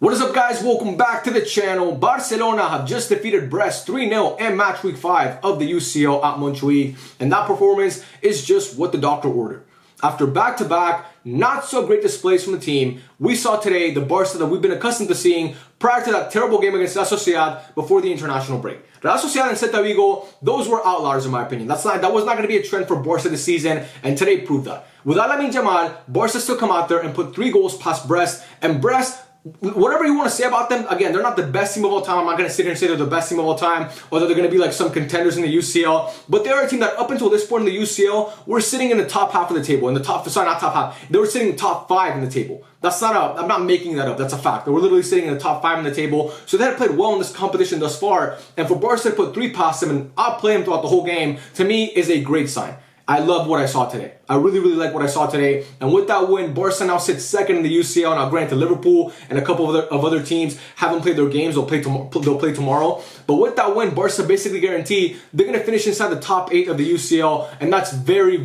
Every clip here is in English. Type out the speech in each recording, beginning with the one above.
What is up, guys? Welcome back to the channel. Barcelona have just defeated Brest 3-0 in match week 5 of the UCL at Montjuic, and that performance is just what the doctor ordered. After back-to-back, not so great displays from the team, we saw today the Barca that we've been accustomed to seeing prior to that terrible game against La Sociedad before the international break. La Sociedad and Celta Vigo, those were outliers in my opinion. That was not going to be a trend for Barca this season, and today proved that. Without Lamine Yamal, Barca still come out there and put 3 goals past Brest, and Brest, whatever you want to say about them, again, they're not the best team of all time. I'm not going to sit here and say they're the best team of all time, or that they're going to be like some contenders in the UCL. But they're a team that up until this point in the UCL, were sitting in the top half of the table. Not top half. They were sitting in the top 5 in the table. I'm not making that up. That's a fact. They were literally sitting in the top 5 in the table. So they had played well in this competition thus far. And for Barca to put 3 past them and outplay them throughout the whole game, to me, is a great sign. I love what I saw today. I really like what I saw today. And with that win, Barca now sits second in the UCL. Now, granted, Liverpool and a couple of other teams haven't played their games. They'll play tomorrow. But with that win, Barca basically guarantee they're going to finish inside the top 8 of the UCL. And that's very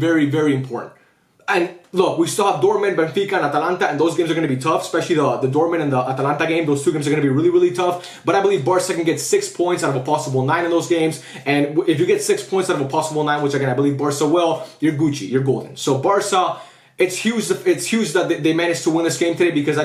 important. And look, we still have Dortmund, Benfica, and Atalanta, and those games are going to be tough, especially the Dortmund and the Atalanta game. Those 2 games are going to be really tough. But I believe Barca can get 6 points out of a possible 9 in those games. And if you get 6 points out of a possible 9, which again I believe Barca will, you're Gucci, you're golden. So Barca, it's huge that they managed to win this game today, because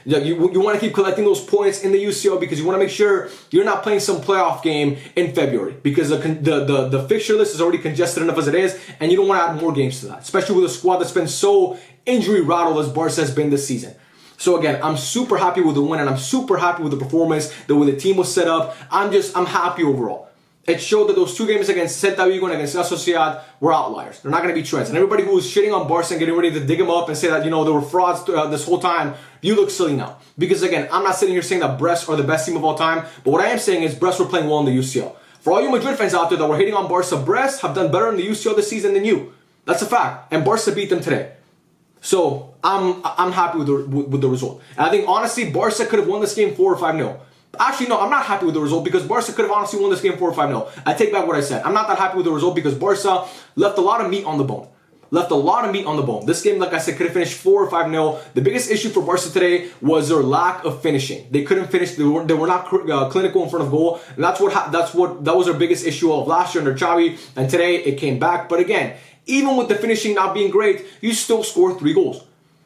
you want to keep collecting those points in the UCL, because you want to make sure you're not playing some playoff game in February, because the fixture list is already congested enough as it is, and you don't want to add more games to that, especially with a squad that's been so injury rattled as Barca has been this season. So again, I'm super happy with the win, and I'm super happy with the performance, the way the team was set up. I'm happy overall. It showed that those 2 games against Celta Vigo and against La Sociedad were outliers. They're not going to be trends. And everybody who was shitting on Barca and getting ready to dig them up and say that, they were frauds this whole time, you look silly now. Because again, I'm not sitting here saying that Brest are the best team of all time, but what I am saying is Brest were playing well in the UCL. For all you Madrid fans out there that were hating on Barca, Brest have done better in the UCL this season than you. That's a fact. And Barca beat them today. So I'm happy with the result. And I think honestly, Barca could have won this game 4 or 5-0. Actually, no, I'm not happy with the result, because Barca could have honestly won this game 4 or 5-0. I take back what I said. I'm not that happy with the result because Barca left a lot of meat on the bone. This game, like I said, could have finished 4 or 5-0. The biggest issue for Barca today was their lack of finishing. They couldn't finish. They were not clinical in front of goal, and that was their biggest issue of last year under Xavi. And today it came back. But again, even with the finishing not being great, you still scored 3 goals.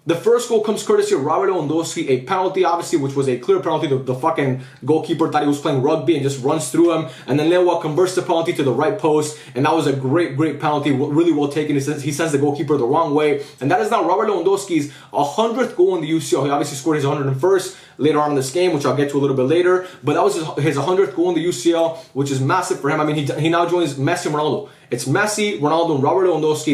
The first goal comes courtesy of Robert Lewandowski, a penalty, obviously, which was a clear penalty. The fucking goalkeeper thought he was playing rugby and just runs through him. And then Lewa converts the penalty to the right post. And that was a great penalty, really well taken. He sends the goalkeeper the wrong way. And that is now Robert Lewandowski's 100th goal in the UCL. He obviously scored his 101st later on in this game, which I'll get to a little bit later. But that was his 100th goal in the UCL, which is massive for him. I mean, he now joins Messi and Ronaldo. It's Messi, Ronaldo, and Robert Lewandowski,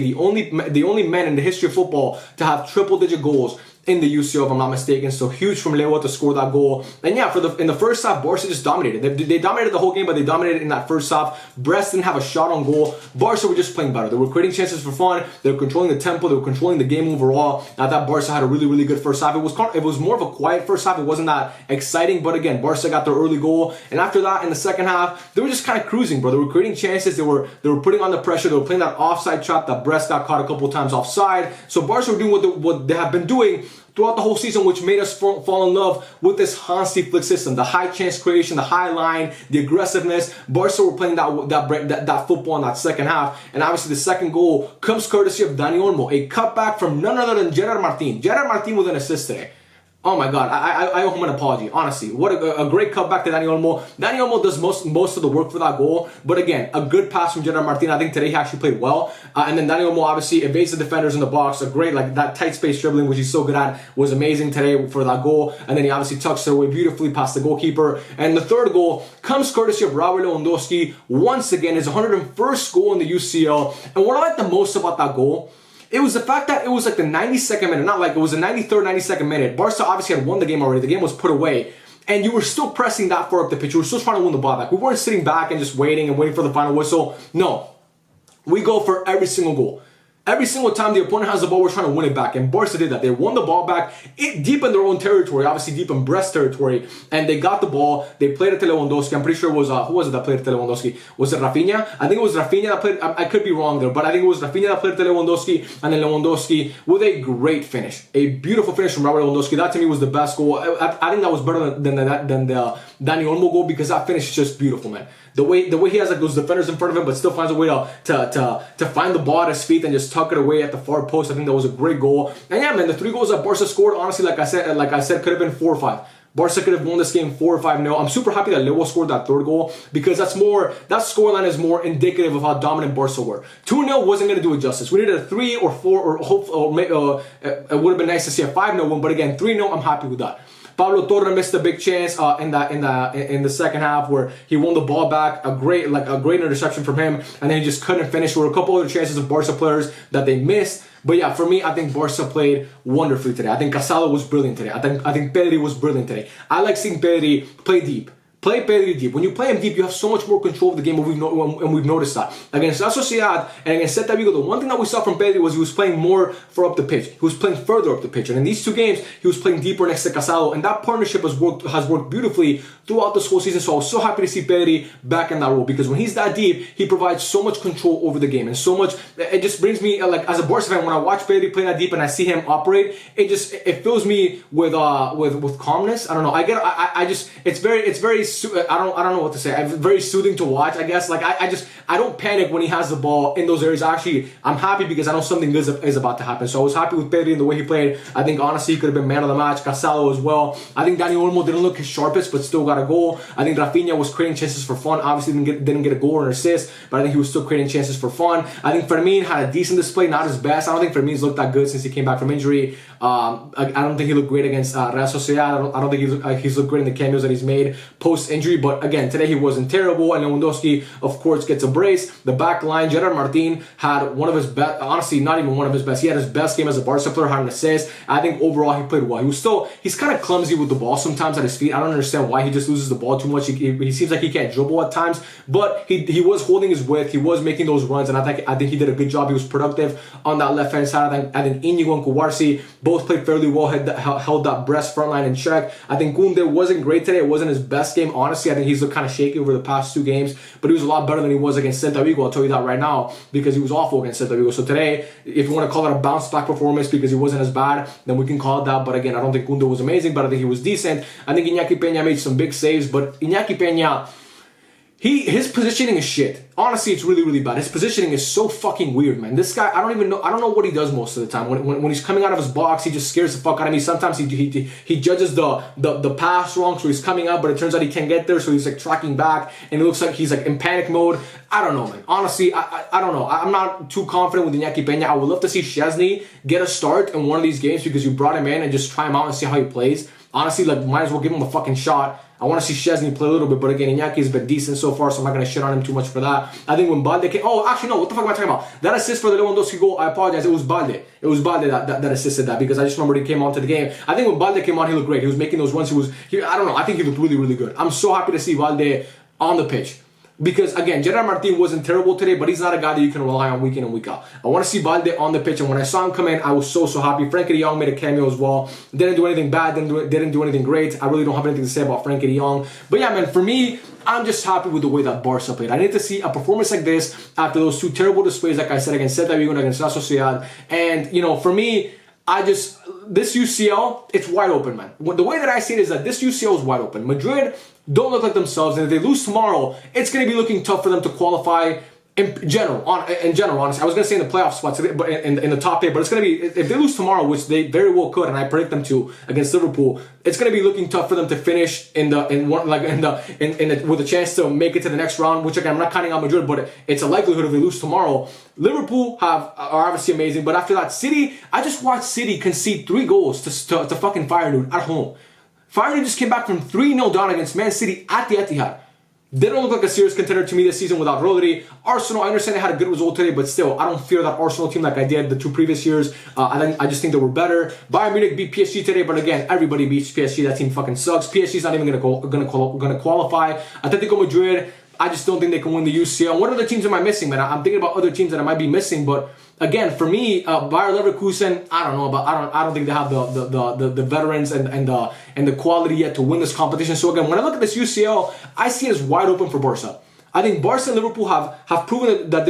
the only men in the history of football to have triple-digit goals in the UCL, if I'm not mistaken. So huge from Lewa to score that goal. And yeah, in the first half, Barca just dominated. They dominated the whole game, but they dominated in that first half. Brest didn't have a shot on goal. Barca were just playing better. They were creating chances for fun. They were controlling the tempo. They were controlling the game overall. I thought Barca had a really good first half. It was more of a quiet first half. It wasn't that exciting, but again, Barca got their early goal. And after that, in the second half, they were just kind of cruising, bro. They were creating chances. They were putting on the pressure. They were playing that offside trap that Brest got caught a couple times offside. So Barca were doing what they have been doing throughout the whole season, which made us fall in love with this Hansi Flick system. The high chance creation, the high line, the aggressiveness. Barca were playing that football in that second half. And obviously the second goal comes courtesy of Dani Olmo, a cutback from none other than Gerard Martin. Gerard Martin with an assist today. Oh my God, I owe him an apology, honestly. What a great cutback to Dani Olmo. Dani Olmo does most of the work for that goal, but again, a good pass from Gerard Martin. I think today he actually played well. And then Dani Olmo obviously evades the defenders in the box. A great, that tight space dribbling, which he's so good at, was amazing today for that goal. And then he obviously tucks it away beautifully past the goalkeeper. And the third goal comes courtesy of Robert Lewandowski. Once again, his 101st goal in the UCL. And what I like the most about that goal, it was the fact that it was like the 92nd minute, it was the 93rd, 92nd minute. Barca obviously had won the game already. The game was put away. And you were still pressing that far up the pitch. You were still trying to win the ball back. We weren't sitting back and just waiting for the final whistle. No. We go for every single goal. Every single time the opponent has the ball, we're trying to win it back. And Barca did that. They won the ball back deep in their own territory, obviously deep in Brest territory. And they got the ball. They played it to Lewandowski. I'm pretty sure it was, who was it that played it to Lewandowski? Was it Rafinha? I think it was Rafinha that played, I could be wrong there, but I think it was Rafinha that played it to Lewandowski. And then Lewandowski with a great finish. A beautiful finish from Robert Lewandowski. That to me was the best goal. I think that was better than the Dani Olmo goal, because that finish is just beautiful, man. The way he has like those defenders in front of him, but still finds a way to find the ball at his feet and just tuck it away at the far post. I think that was a great goal. And yeah, man, the 3 goals that Barca scored, honestly, like I said, could have been 4 or 5. Barca could have won this game 4 or 5-0. I'm super happy that Leo scored that 3rd goal, because that scoreline is more indicative of how dominant Barca were. 2-0 wasn't going to do it justice. We needed a 3 or 4, or it would have been nice to see a 5-0 win, but again, 3-0, I'm happy with that. Pablo Torre missed a big chance in the second half where he won the ball back. A great interception from him, and then he just couldn't finish. There were a couple other chances of Barca players that they missed. But yeah, for me, I think Barca played wonderfully today. I think Casado was brilliant today. I think Pedri was brilliant today. I like seeing Pedri play deep. Play Pedri deep. When you play him deep, you have so much more control of the game, and we've noticed that. Against La Sociedad and against Celta Vigo, the one thing that we saw from Pedri was he was playing more for up the pitch. He was playing further up the pitch. And in these 2 games, he was playing deeper next to Casado, and that partnership has worked beautifully throughout this whole season. So I was so happy to see Pedri back in that role, because when he's that deep, he provides so much control over the game, and so much. It just brings me, like, as a Barca fan, when I watch Pedri play that deep and I see him operate, it fills me with calmness. I don't know. It's very. I don't know what to say. It's very soothing to watch, I guess. Like, I don't panic when he has the ball in those areas. Actually, I'm happy because I know something good is about to happen. So I was happy with Pedri and the way he played. I think, honestly, he could have been man of the match. Casado as well. I think Dani Olmo didn't look his sharpest, but still got a goal. I think Rafinha was creating chances for fun. Obviously, didn't get a goal or an assist, but I think he was still creating chances for fun. I think Fermin had a decent display, not his best. I don't think Fermin's looked that good since he came back from injury. I don't think he looked great against Real Sociedad. I don't think he's looked great in the cameos that he's made post-injury. But again, today he wasn't terrible, and Lewandowski, of course, gets a brace. The back line, Gerard Martin had one of his best, honestly, not even one of his best. He had his best game as a Barca player, had an assist. I think overall he played well. He's kind of clumsy with the ball sometimes at his feet. I don't understand why he just loses the ball too much. He seems like he can't dribble at times, but he was holding his width. He was making those runs, and I think he did a good job. He was productive on that left-hand side. I think Inigo and Kuwarsi both played fairly well, held that Brest front line in check. I think Koundé wasn't great today. It wasn't his best game, honestly. I think he's looked kind of shaky over the past 2 games, but he was a lot better than he was against Celta Vigo. I'll tell you that right now, because he was awful against Celta Vigo. So today, if you want to call it a bounce back performance because he wasn't as bad, then we can call it that. But again, I don't think Koundé was amazing, but I think he was decent. I think Iñaki Peña made some big saves, but Iñaki Peña, his positioning is shit. Honestly, it's really, really bad. His positioning is so fucking weird, man. This guy, I don't know what he does most of the time. When he's coming out of his box, he just scares the fuck out of me. Sometimes he judges the pass wrong, so he's coming out, but it turns out he can't get there, so he's like tracking back, and it looks like he's like in panic mode. I don't know, man. Honestly, I don't know. I'm not too confident with Iñaki Peña. I would love to see Szczesny get a start in one of these games, because you brought him in, and just try him out and see how he plays. Honestly, like, might as well give him a fucking shot. I want to see Szczesny play a little bit, but again, Iñaki's been decent so far, so I'm not going to shit on him too much for that. I think when Balde came... Oh, actually, no, what the fuck am I talking about? That assist for the Lewandowski goal, I apologize, it was Balde. It was Balde that assisted that, because I just remember he came onto the game. I think when Balde came on, he looked great. He was making those runs. I don't know, I think he looked really, really good. I'm so happy to see Balde on the pitch. Because, again, Gerard Martin wasn't terrible today, but he's not a guy that you can rely on week in and week out. I want to see Balde on the pitch, and when I saw him come in, I was so happy. Frankie de Jong made a cameo as well. Didn't do anything bad, didn't do anything great. I really don't have anything to say about Frankie de Jong. But yeah, man, for me, I'm just happy with the way that Barca played. I need to see a performance like this after those 2 terrible displays, like I said, against Celta Vigo and against La Sociedad. And, you know, for me, this UCL, it's wide open, man. The way that I see it is that this UCL is wide open. Madrid don't look like themselves, and if they lose tomorrow, it's going to be looking tough for them to qualify in general, honestly. I was going to say in the playoff spots, but in the top 8, but it's going to be, if they lose tomorrow, which they very well could, and I predict them to against Liverpool, it's going to be looking tough for them to finish with a chance to make it to the next round. Which again, I'm not counting out Madrid, but it's a likelihood if they lose tomorrow. Liverpool are obviously amazing, but after that, City, I just watched City concede 3 goals to fucking Feyenoord at home. Feyenoord just came back from 3-0 down against Man City at the Etihad. They don't look like a serious contender to me this season without Rodri. Arsenal, I understand they had a good result today, but still, I don't fear that Arsenal team like I did the 2 previous years. I just think they were better. Bayern Munich beat PSG today, but again, everybody beats PSG. That team fucking sucks. PSG's not even gonna qualify. Atletico Madrid, I just don't think they can win the UCL. What other teams am I missing, man? I'm thinking about other teams that I might be missing, but again, for me, Bayer Leverkusen, I don't think they have the veterans and the quality yet to win this competition. So again, when I look at this UCL, I see it as wide open for Barca. I think Barca and Liverpool have proven that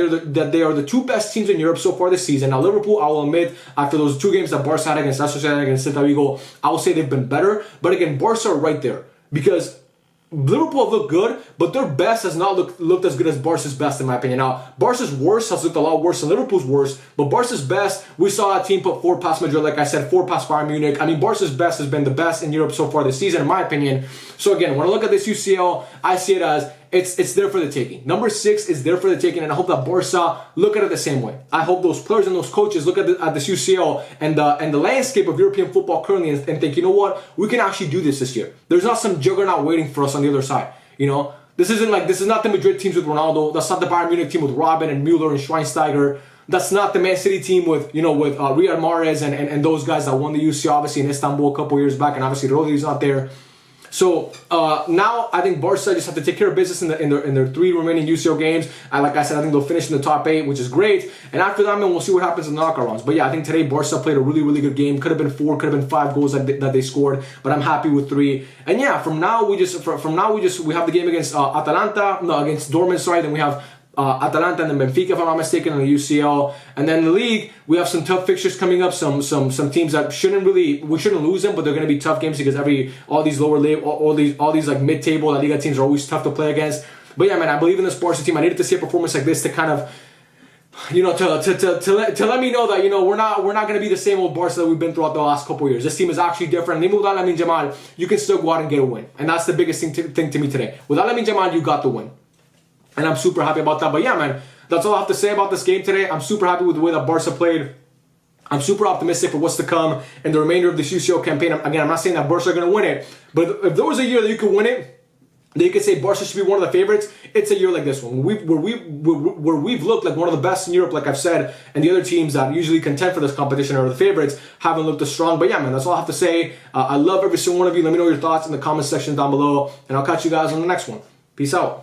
they are the two best teams in Europe so far this season. Now Liverpool, I will admit, after those 2 games that Barca had against Sociedad, against Celta Vigo, I will say they've been better. But again, Barca are right there because Liverpool have looked good, but their best has not looked as good as Barca's best, in my opinion. Now, Barca's worst has looked a lot worse than Liverpool's worst, but Barca's best, we saw that team put 4 past Madrid, like I said, 4 past Bayern Munich. I mean, Barca's best has been the best in Europe so far this season, in my opinion. So again, when I look at this UCL, I see it as it's there for the taking. Number 6 is there for the taking, and I hope that Barca look at it the same way. I hope those players and those coaches look at this UCL and the landscape of European football currently and think, you know what, we can actually do this year. There's not some juggernaut waiting for us on the other side. You know, this is not the Madrid teams with Ronaldo. That's not the Bayern Munich team with Robben and Müller and Schweinsteiger. That's not the Man City team with Riyad Mahrez and those guys that won the UCL obviously in Istanbul a couple years back, and obviously Rodri's not there. So now I think Barca just have to take care of business in their 3 remaining UCL games. And like I said, I think they'll finish in the top 8, which is great. And after that, man, we'll see what happens in the knockout rounds. But yeah, I think today Barca played a really, really good game. Could have been 4, could have been 5 goals that they scored, but I'm happy with 3. And yeah, from now we have the game against against Dortmund. Sorry, then we have Atalanta and then Benfica, if I'm not mistaken, in the UCL. And then in the league, we have some tough fixtures coming up. Some teams that we shouldn't lose them, but they're going to be tough games because all these like mid-table La Liga teams are always tough to play against. But yeah, man, I believe in this Barca team. I needed to see a performance like this to kind of, to let me know that we're not going to be the same old Barca that we've been throughout the last couple of years. This team is actually different. And even without Lamine Yamal, you can still go out and get a win, and that's the biggest thing to me today. Without Lamine Yamal, you got the win. And I'm super happy about that. But yeah, man, that's all I have to say about this game today. I'm super happy with the way that Barca played. I'm super optimistic for what's to come in the remainder of this UCL campaign. Again, I'm not saying that Barca are going to win it, but if there was a year that you could win it, that you could say Barca should be one of the favorites, it's a year like this one, where we've looked like one of the best in Europe, like I've said, and the other teams that usually contend for this competition or the favorites haven't looked as strong. But yeah, man, that's all I have to say. I love every single one of you. Let me know your thoughts in the comment section down below, and I'll catch you guys on the next one. Peace out.